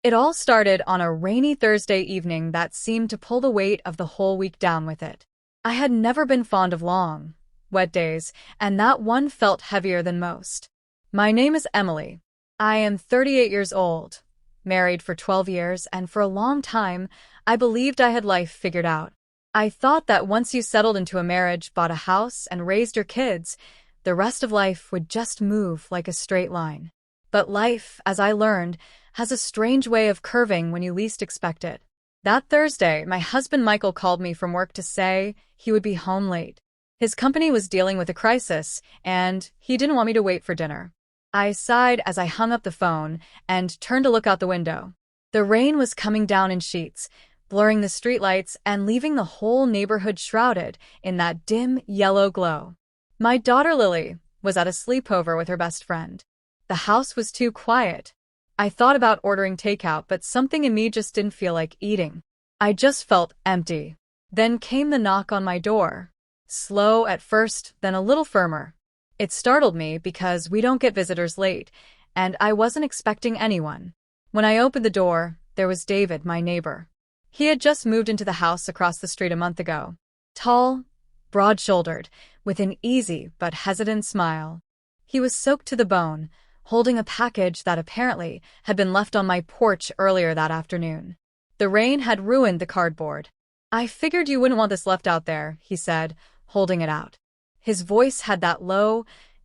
It all started on a rainy Thursday evening that seemed to pull the weight of the whole week down with it. I had never been fond of long, wet days, and that one felt heavier than most. My name is Emily. I am 38 years old, married for 12 years, and for a long time, I believed I had life figured out. I thought that once you settled into a marriage, bought a house, and raised your kids, the rest of life would just move like a straight line. But life, as I learned, has a strange way of curving when you least expect it. That Thursday, my husband Michael called me from work to say he would be home late. His company was dealing with a crisis, and he didn't want me to wait for dinner. I sighed as I hung up the phone and turned to look out the window. The rain was coming down in sheets, blurring the streetlights and leaving the whole neighborhood shrouded in that dim yellow glow. My daughter Lily was at a sleepover with her best friend. The house was too quiet. I thought about ordering takeout, but something in me just didn't feel like eating. I just felt empty. Then came the knock on my door. Slow at first, then a little firmer. It startled me because we don't get visitors late, and I wasn't expecting anyone. When I opened the door, there was David, my neighbor. He had just moved into the house across the street a month ago. Tall, broad-shouldered, with an easy but hesitant smile. He was soaked to the bone, holding a package that apparently had been left on my porch earlier that afternoon. The rain had ruined the cardboard. "I figured you wouldn't want this left out there," he said, holding it out. His voice had that low,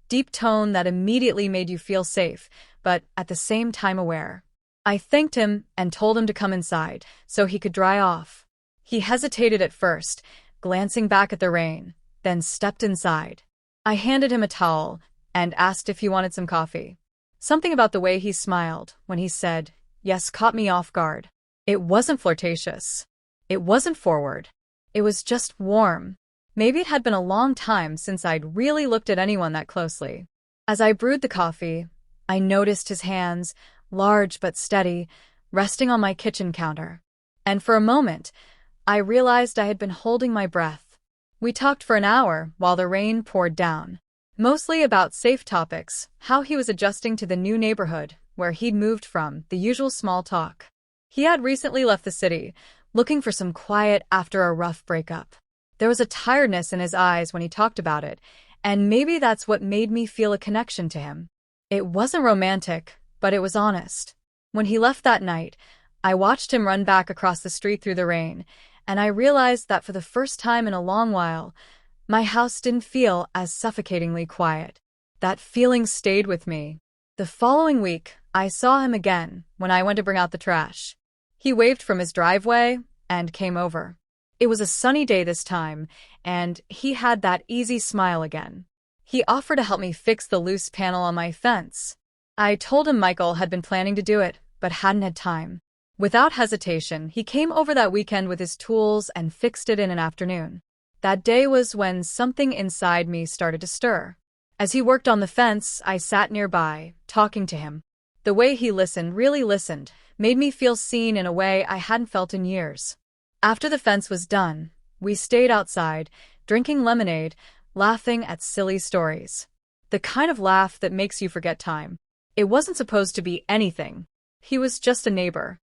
deep tone that immediately made you feel safe, but at the same time aware. I thanked him and told him to come inside so he could dry off. He hesitated at first, glancing back at the rain, then stepped inside. I handed him a towel and asked if he wanted some coffee. Something about the way he smiled when he said yes caught me off guard. It wasn't flirtatious. It wasn't forward. It was just warm. Maybe it had been a long time since I'd really looked at anyone that closely. As I brewed the coffee, I noticed his hands, large but steady, resting on my kitchen counter. And for a moment, I realized I had been holding my breath. We talked for an hour while the rain poured down. Mostly about safe topics, how he was adjusting to the new neighborhood, where he'd moved from, the usual small talk. He had recently left the city, looking for some quiet after a rough breakup. There was a tiredness in his eyes when he talked about it, and maybe that's what made me feel a connection to him. It wasn't romantic, but it was honest. When he left that night, I watched him run back across the street through the rain, and I realized that for the first time in a long while, my house didn't feel as suffocatingly quiet. That feeling stayed with me. The following week, I saw him again when I went to bring out the trash. He waved from his driveway and came over. It was a sunny day this time, and he had that easy smile again. He offered to help me fix the loose panel on my fence. I told him Michael had been planning to do it, but hadn't had time. Without hesitation, he came over that weekend with his tools and fixed it in an afternoon. That day was when something inside me started to stir. As he worked on the fence, I sat nearby, talking to him. The way he listened, really listened, made me feel seen in a way I hadn't felt in years. After the fence was done, we stayed outside, drinking lemonade, laughing at silly stories. The kind of laugh that makes you forget time. It wasn't supposed to be anything. He was just a neighbor.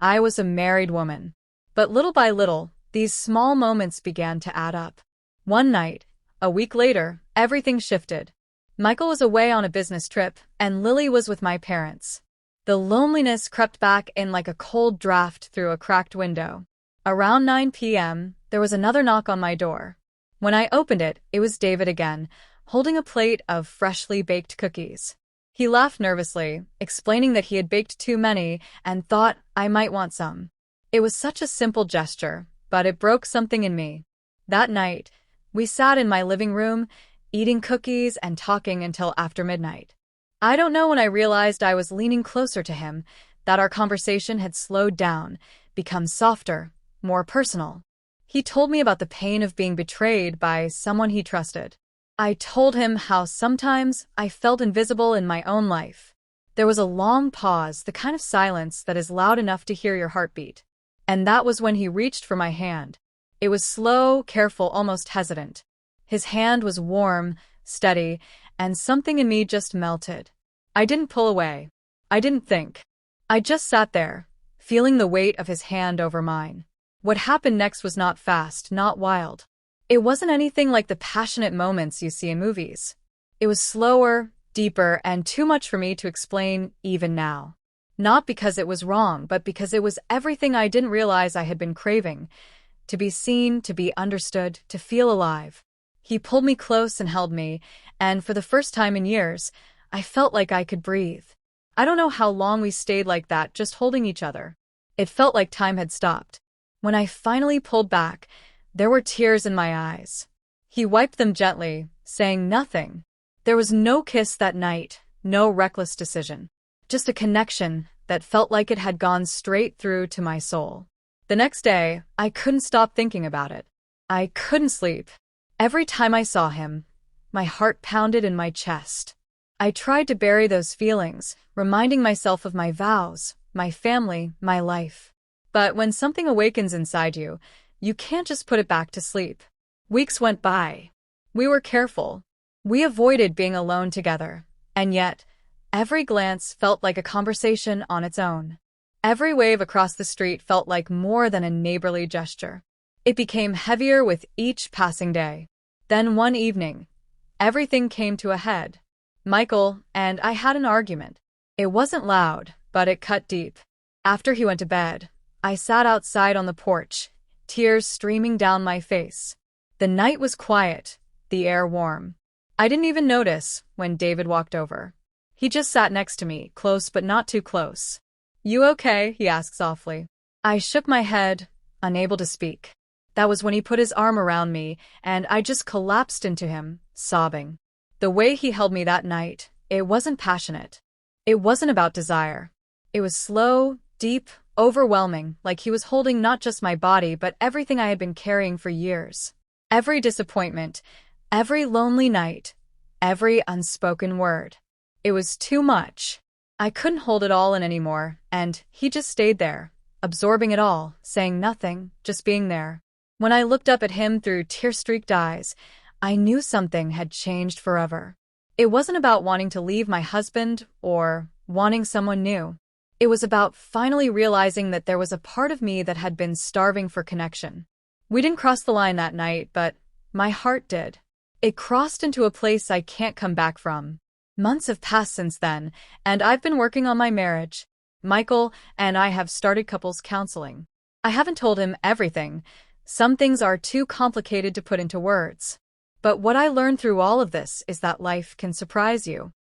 I was a married woman. But little by little, these small moments began to add up. One night, a week later, everything shifted. Michael was away on a business trip, and Lily was with my parents. The loneliness crept back in like a cold draft through a cracked window. Around 9 p.m., there was another knock on my door. When I opened it, it was David again, holding a plate of freshly baked cookies. He laughed nervously, explaining that he had baked too many and thought I might want some. It was such a simple gesture, but it broke something in me. That night, we sat in my living room, eating cookies and talking until after midnight. I don't know when I realized I was leaning closer to him, that our conversation had slowed down, become softer, more personal. He told me about the pain of being betrayed by someone he trusted. I told him how sometimes I felt invisible in my own life. There was a long pause, the kind of silence that is loud enough to hear your heartbeat. And that was when he reached for my hand. It was slow, careful, almost hesitant. His hand was warm, steady, and something in me just melted. I didn't pull away. I didn't think. I just sat there, feeling the weight of his hand over mine. What happened next was not fast, not wild. It wasn't anything like the passionate moments you see in movies. It was slower, deeper, and too much for me to explain even now. Not because it was wrong, but because it was everything I didn't realize I had been craving. To be seen, to be understood, to feel alive. He pulled me close and held me, and for the first time in years, I felt like I could breathe. I don't know how long we stayed like that, just holding each other. It felt like time had stopped. When I finally pulled back, there were tears in my eyes. He wiped them gently, saying nothing. There was no kiss that night, no reckless decision. Just a connection that felt like it had gone straight through to my soul. The next day, I couldn't stop thinking about it. I couldn't sleep. Every time I saw him, my heart pounded in my chest. I tried to bury those feelings, reminding myself of my vows, my family, my life. But when something awakens inside you, you can't just put it back to sleep. Weeks went by. We were careful. We avoided being alone together. And yet, every glance felt like a conversation on its own. Every wave across the street felt like more than a neighborly gesture. It became heavier with each passing day. Then one evening, everything came to a head. Michael and I had an argument. It wasn't loud, but it cut deep. After he went to bed, I sat outside on the porch, tears streaming down my face. The night was quiet, the air warm. I didn't even notice when David walked over. He just sat next to me, close but not too close. "You okay?" he asked softly. I shook my head, unable to speak. That was when he put his arm around me, and I just collapsed into him, sobbing. The way he held me that night, it wasn't passionate. It wasn't about desire. It was slow, deep, overwhelming, like he was holding not just my body but everything I had been carrying for years. Every disappointment, every lonely night, every unspoken word. It was too much. I couldn't hold it all in anymore, and he just stayed there, absorbing it all, saying nothing, just being there. When I looked up at him through tear-streaked eyes, I knew something had changed forever. It wasn't about wanting to leave my husband or wanting someone new. It was about finally realizing that there was a part of me that had been starving for connection. We didn't cross the line that night, but my heart did. It crossed into a place I can't come back from. Months have passed since then, and I've been working on my marriage. Michael and I have started couples counseling. I haven't told him everything. Some things are too complicated to put into words. But what I learned through all of this is that life can surprise you.